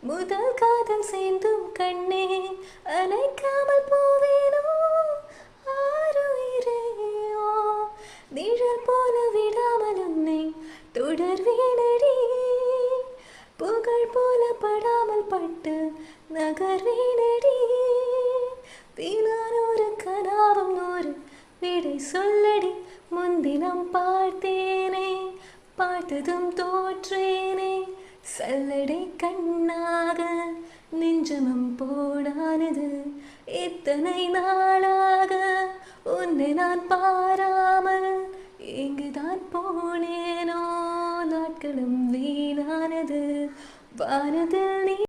முதல் காதல் சேர்ந்தும் கண்ணே அணைக்காமல் போவேனோ ஆருயிரையோ நிழல் போல விடாமல் உன்னை தொடர்வேனடி புகழ் போல படாமல் பட்டு நகர்வேனடி தினம் ஒரு கனாவும் நூறு விடை சொல்லடி முன்தினம் பார்த்தேனே பார்த்ததும் தோற்றேனே சல்லடை கண்ணாக நெஞ்சமும் போடானது இத்தனை நாளாக உன்னை நான் பாராமல் எங்குதான் போனேனோ நாட்களும் வீணானது வானதில் நீ